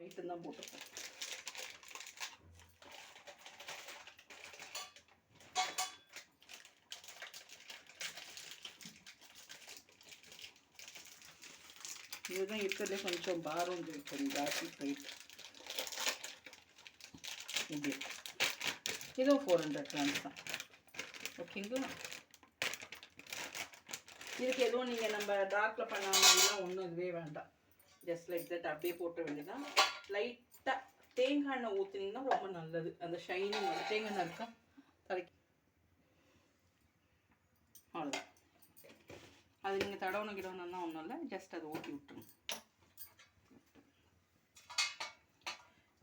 Light தான் போட்டிருக்கேன். இதுதான் இருக்கிறதுலே கொஞ்சம் பாரம் இருக்குது ஜாஸ்தி ரைட். இப்படி இதுவும் 400 கிராம்ஸ் தான். ஓகேங்களா? இதுக்கு எதுவும் நீங்கள் நம்ம டார்க்கில் பண்ணாமல் ஒன்றும் இதுவே வேண்டாம். ஜஸ்ட் லைக் தட் அப்படியே போட்ட வேண்டியதான். லைட்டாக தேங்காய் எண்ணெய் ஊற்றினீங்கன்னா ரொம்ப நல்லது. அந்த ஷைனிங் வந்து தேங்காய் எண்ணெய் இருக்கா தலைக்கு அவ்வளோதான். அது நீங்கள் தடவணும் கிடவணும்னா ஒன்றும் இல்லை, ஜஸ்ட் அதை ஊற்றி விட்டுருங்க.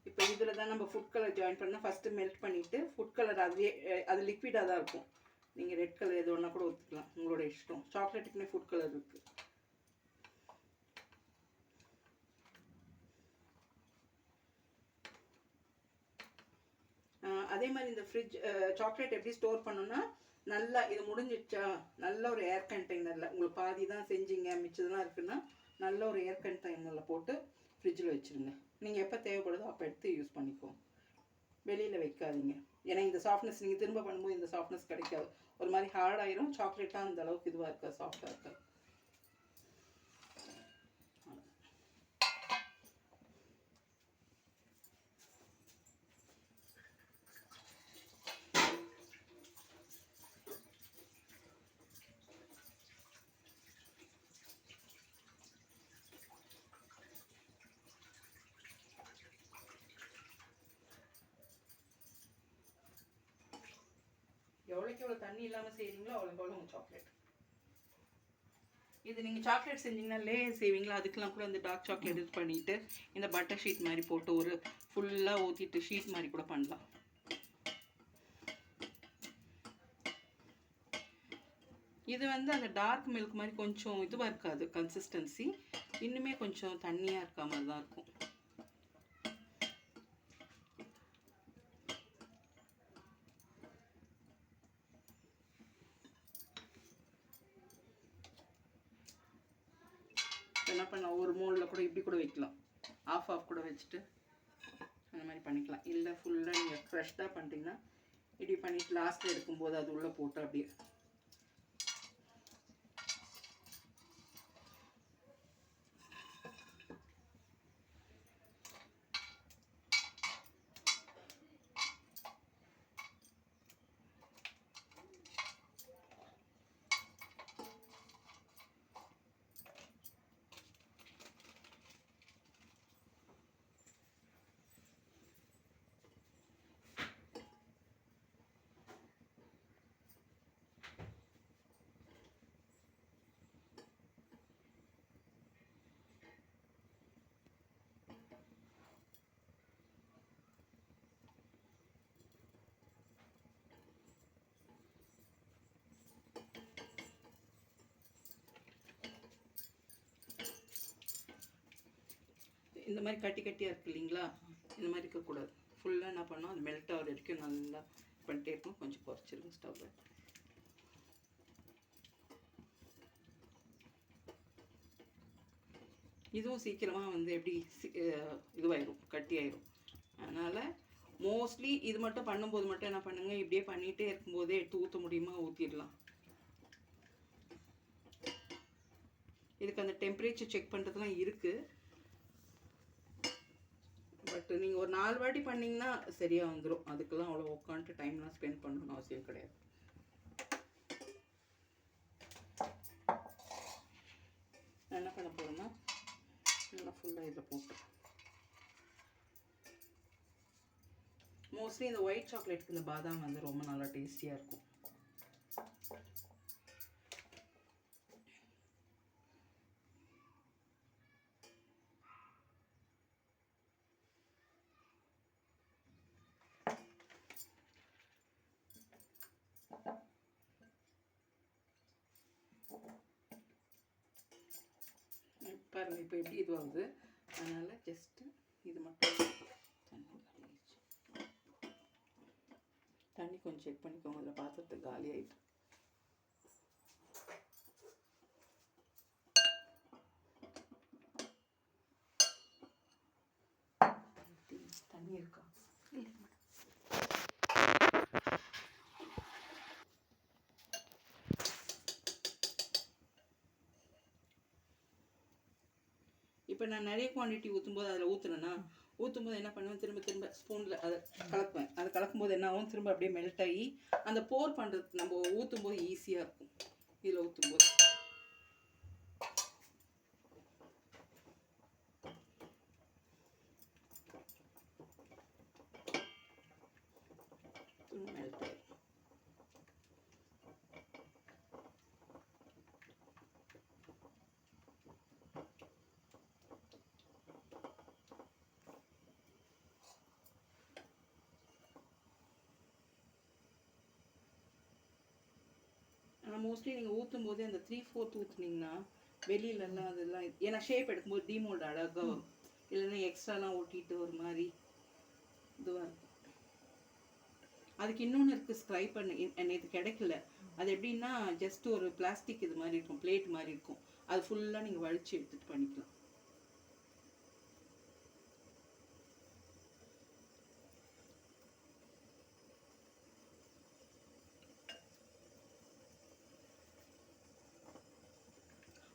இப்போ இதில் தான் நம்ம ஃபுட் கலர் ஜாயின் பண்ணால் ஃபஸ்ட்டு மெல்ட் பண்ணிவிட்டு ஃபுட் கலர் அதுவே அது லிக்விடாக தான் இருக்கும். நீங்கள் ரெட் கலர் எது ஒன்றா கூட ஊற்றிக்கலாம், உங்களோட இஷ்டம். சாக்லேட்டுக்குமே ஃபுட் கலர் இருக்குது. அதே மாதிரி இந்த ஃப்ரிட்ஜ் சாக்லேட் எப்படி ஸ்டோர் பண்ணணும்னா, நல்லா இது முடிஞ்சிடுச்சா நல்ல ஒரு ஏர் கண்டெய்னரில், உங்களுக்கு பாதி தான் செஞ்சீங்க மிச்சதெல்லாம் இருக்குன்னா நல்ல ஒரு ஏர் கண்டெய்னரில் போட்டு ஃப்ரிட்ஜில் வச்சுருங்க. நீங்கள் எப்போ தேவைப்படுதோ அப்போ எடுத்து யூஸ் பண்ணிக்கோங்க, வெளியில் வைக்காதீங்க. ஏன்னா இந்த சாஃப்ட்னஸ் நீங்கள் திரும்ப பண்ணும்போது இந்த சாஃப்ட்னஸ் கிடைக்காது, ஒரு மாதிரி ஹார்ட் ஆயிரும். சாக்லேட்டாக அந்த அளவுக்கு இதுவாக இருக்காது, சாஃப்டாக இருக்காது. எவ்வளோக்கு எவ்வளோ தண்ணி இல்லாமல் செய்கிறீங்களோ அவ்வளோக்கு எவ்வளோ உங்கள் சாக்லேட். இது நீங்கள் சாக்லேட் செஞ்சிங்கன்னா லேயர் செய்வீங்களா, அதுக்கெலாம் கூட இந்த டார்க் சாக்லேட் இது பண்ணிவிட்டு இந்த பட்டர் ஷீட் மாதிரி போட்டு ஒரு ஃபுல்லாக ஊற்றிட்டு ஷீட் மாதிரி கூட பண்ணலாம். இது வந்து அந்த டார்க் மில்க் மாதிரி கொஞ்சம் இதுவாக இருக்காது கன்சிஸ்டன்சி, இன்னுமே கொஞ்சம் தண்ணியாக இருக்க மாதிரி தான் இருக்கும். என்ன பண்ணலாம், ஒரு மோல்டில் கூட இப்படி கூட வைக்கலாம், ஆஃப் கூட வச்சுட்டு அந்த மாதிரி பண்ணிக்கலாம். இல்லை ஃபுல்லாக நீங்கள் ஃப்ரெஷ்ஷாக பண்ணிட்டீங்கன்னா இப்படி பண்ணிவிட்டு லாஸ்ட்டில் எடுக்கும்போது அது உள்ளே போட்டு அப்படியே இந்த மாதிரி கட்டி கட்டியாக இருக்குது இல்லைங்களா, இந்த மாதிரி இருக்கக்கூடாது. ஃபுல்லாக என்ன பண்ணோம், அது மெல்ட் ஆகிற வரைக்கும் நல்லா பண்ணிட்டே இருக்கணும். கொஞ்சம் குறைச்சிருங்க ஸ்டவ்வை. இதுவும் சீக்கிரமாக வந்து எப்படி இதுவாயிடும், கட்டி ஆயிடும். அதனால் மோஸ்ட்லி இது மட்டும் பண்ணும்போது மட்டும் என்ன பண்ணுங்கள், இப்படியே பண்ணிகிட்டே இருக்கும்போதே எடுத்து ஊற்ற முடியுமா ஊற்றிடலாம். இதுக்கு அந்த டெம்பரேச்சர் செக் பண்ணுறதுலாம் இருக்குது. பட் நீங்கள் ஒரு 4 வாட்டி பண்ணிங்கன்னா சரியாக வந்துடும். அதுக்கெல்லாம் அவ்வளோ உட்காந்துட்டு டைம்லாம் ஸ்பெண்ட் பண்ணணும்னு அவசியம் கிடையாது. நான் என்ன பண்ண போகிறேன்னா, நல்லா ஃபுல்லாக இதில் போட்டு மோஸ்ட்லி இந்த ஒயிட் சாக்லேட்டுக்கு இந்த பாதாம் வந்து ரொம்ப நல்லா டேஸ்டியாக இருக்கும். பாருங்கள் இப்போ எப்படி இதுவாகுது. அதனால் ஜஸ்ட்டு இது மட்டும் தண்ணி கொஞ்சம் செக் பண்ணிக்கோங்க, அதில் பாத்திரத்துக்கு காலி ஆகிட்டு. தண்ணி இருக்கா? இல்லைங்க மேடம். இப்போ நான் நிறைய குவான்டிட்டி ஊற்றும்போது அதில் ஊற்றுனேன்னா ஊற்றும்போது என்ன பண்ணுவேன், திரும்ப திரும்ப ஸ்பூனில் அதை கலக்குவேன். அதை கலக்கும்போது என்ன ஆகும், திரும்ப அப்படியே மெல்ட் ஆகி அந்த போர் பண்ணுறது நம்ம ஊற்றும்போது ஈஸியாக இருக்கும். இதில் ஊற்றும்போது மெல்ட் ஆகி ஆனால் மோஸ்ட்லி நீங்கள் ஊற்றும் போதே அந்த 3/4 ஊற்றுனீங்கன்னா வெளியிலலாம் அதெல்லாம் ஏன்னா ஷேப் எடுக்கும்போது டிமோல்டு அழகாக வரும். இல்லைன்னா எக்ஸ்ட்ராலாம் ஒட்டிட்டு ஒரு மாதிரி இதுவாக இருக்கும். அதுக்கு இன்னொன்று இருக்குது, ஸ்க்ரை பண்ணி இது கிடைக்கல. அது எப்படின்னா ஜஸ்ட் ஒரு பிளாஸ்டிக் இது மாதிரி இருக்கும், பிளேட் மாதிரி இருக்கும். அது ஃபுல்லாக நீங்கள் வலிச்சு எடுத்துகிட்டு பண்ணிக்கலாம்.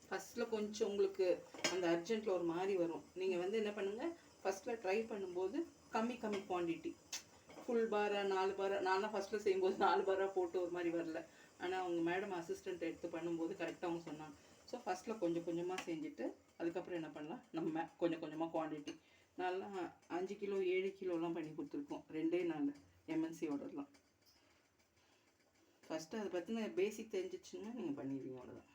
ஃபஸ்ட்டில் கொஞ்சம் உங்களுக்கு அந்த அர்ஜென்ட்டில் ஒரு மாதிரி வரும். நீங்கள் வந்து என்ன பண்ணுங்கள், ஃபஸ்ட்டில் ட்ரை பண்ணும்போது கம்மி குவான்டிட்டி, ஃபுல் பாரா 4 பாரா. நான்லாம் ஃபஸ்ட்டில் செய்யும்போது 4 பாரா போட்டு ஒரு மாதிரி வரல. ஆனால் அவங்க மேடம் அசிஸ்டண்ட் எடுத்து பண்ணும்போது கரெக்டாக அவங்க சொன்னாங்க. ஸோ ஃபஸ்ட்டில் கொஞ்சம் கொஞ்சமாக செஞ்சுட்டு அதுக்கப்புறம் என்ன பண்ணலாம், நம்ம கொஞ்சம் கொஞ்சமாக குவான்டிட்டி. நல்லா 5 கிலோ 7 கிலோலாம் பண்ணி கொடுத்துருக்கோம் 2 நாள் எம்என்சி ஆர்டர்லாம். ஃபஸ்ட்டு அதை பற்றின பேசிக் தெரிஞ்சிச்சுன்னா நீங்கள் பண்ணிடுவீங்க, அவ்வளோதான்.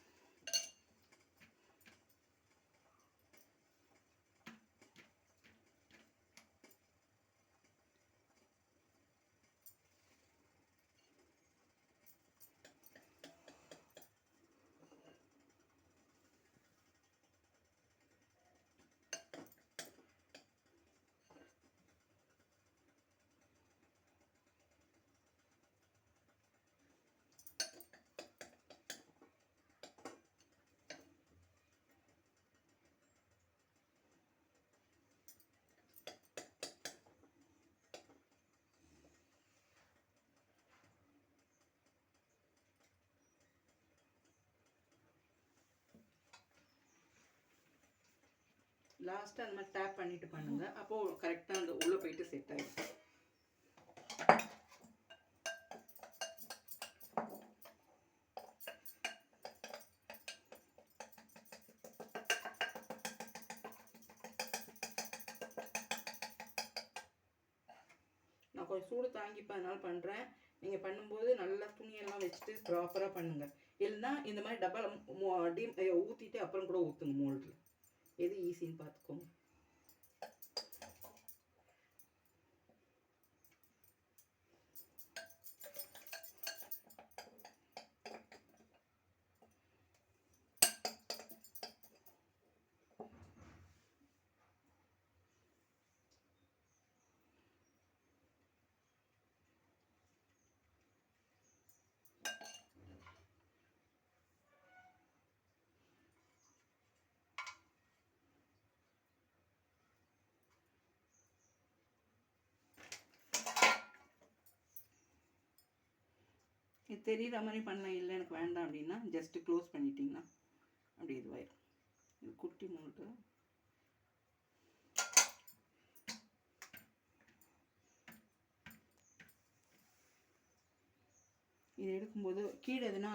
லாஸ்ட்டாக அந்த மாதிரி டேப் பண்ணிட்டு பண்ணுங்க. அப்போது கரெக்டாக அந்த உள்ளே போயிட்டு செட் ஆகிடும். நான் கொஞ்சம் சூடு தாங்கிப்பேன், அதனால பண்ணுறேன். நீங்கள் பண்ணும்போது நல்லா துணியெல்லாம் வச்சுட்டு ப்ராப்பராக பண்ணுங்கள். இல்லைன்னா இந்த மாதிரி டப்பாவில் ஊற்றிட்டு அப்புறம் கூட ஊற்றுங்க மோல்டில். எது ஈஸின்னு பார்த்துக்கோங்க. இது தெரிகிற மாதிரி பண்ணலாம். இல்லை எனக்கு வேண்டாம் அப்படின்னா ஜஸ்ட்டு க்ளோஸ் பண்ணிட்டீங்கன்னா அப்படி இதுவாயிடும். இது குட்டி மோல்டு. இது எடுக்கும்போது கீழே எதுனா